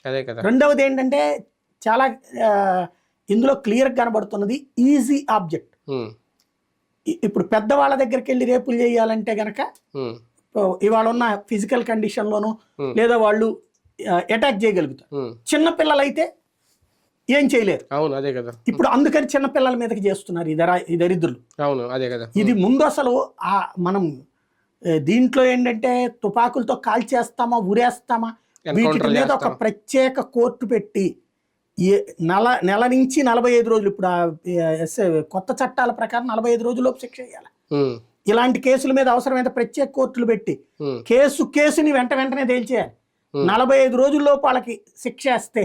అదే కదా. రెండవది ఏంటంటే చాలా ఇందులో క్లియర్గా కనబడుతున్నది ఈజీ ఆబ్జెక్ట్. ఇప్పుడు పెద్దవాళ్ళ దగ్గరికి వెళ్ళి రేపులు చేయాలంటే గనక ఇవాళ ఉన్న ఫిజికల్ కండిషన్లోనూ లేదా వాళ్ళు అటాక్ చేయగలుగుతారు. చిన్నపిల్లలైతే ఏం చేయలేరు. అవును, అదే కదా. ఇప్పుడు అందుకని చిన్నపిల్లల మీదకి చేస్తున్నారు ఈ దరిద్రులు. అవును, అదే కదా. ఇది ముందు అసలు మనం దీంట్లో ఏంటంటే తుపాకులతో కాల్చేస్తామా ఉరేస్తామా వీటి మీద ఒక ప్రత్యేక కోర్టు పెట్టి నెల నుంచి 45 రోజులు, ఇప్పుడు కొత్త చట్టాల ప్రకారం 45 రోజుల్లోపు శిక్ష చేయాలి. ఇలాంటి కేసుల మీద అవసరమైతే ప్రత్యేక కోర్టులు పెట్టి కేసుని వెంటనే తేల్చేయాలి. 45 రోజుల్లోపు వాళ్ళకి శిక్ష వేస్తే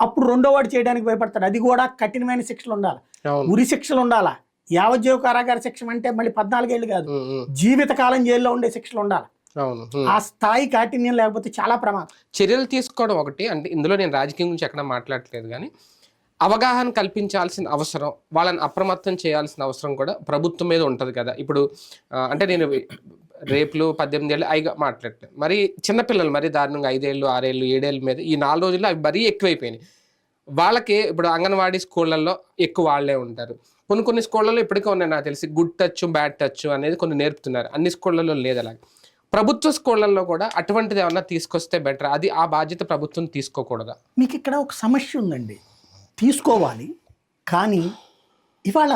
అప్పుడు రెండో వాడు చేయడానికి భయపడతాడు. అది కూడా కఠినమైన శిక్షలు ఉండాలి, ఉరి శిక్షలు ఉండాలా. యావజ్జీవ కారాగార శిక్ష అంటే మళ్ళీ 14 ఏళ్ళు కాదు, జీవితకాలం జైల్లో ఉండే శిక్షలు ఉండాలి. ఆ స్థాయి కాఠిన్యం లేకపోతే చాలా ప్రమాదం. చర్యలు తీసుకోవడం ఒకటి, అంటే ఇందులో నేను రాజకీయం గురించి ఎక్కడ మాట్లాడట్లేదు, కానీ అవగాహన కల్పించాల్సిన అవసరం, వాళ్ళని అప్రమత్తం చేయాల్సిన అవసరం కూడా ప్రభుత్వం మీద ఉంటుంది కదా. ఇప్పుడు అంటే నేను రేపులు 18 ఏళ్ళు అయిగా మాట్లాడలేదు, మరి చిన్నపిల్లలు మరీ దారుణంగా 5 ఏళ్ళు 6 ఏళ్ళు 7 ఏళ్ళ మీద ఈ 4 రోజుల్లో అవి మరీ ఎక్కువైపోయినాయి. వాళ్ళకి ఇప్పుడు అంగన్వాడీ స్కూళ్ళల్లో ఎక్కువ వాళ్ళే ఉంటారు. కొన్ని స్కూళ్ళల్లో ఇప్పటికే ఉన్నాయి నాకు తెలిసి, గుడ్ టచ్ బ్యాడ్ టచ్ అనేది కొన్ని నేర్పుతున్నారు. అన్ని స్కూళ్ళల్లో లేదు అలాగే. ప్రభుత్వ స్కూళ్ళల్లో కూడా అటువంటిది ఏమన్నా తీసుకొస్తే బెటర్. అది ఆ బాధ్యత ప్రభుత్వం తీసుకోకూడదా? మీకు ఇక్కడ ఒక సమస్య ఉందండి, తీసుకోవాలి. కానీ ఇవాళ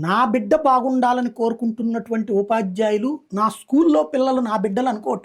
నా బిడ్డ బాగుండాలని కోరుకుంటున్నటువంటి ఉపాధ్యాయులు నా స్కూల్లో పిల్లలు నా బిడ్డలు అనుకోవట్లేదు.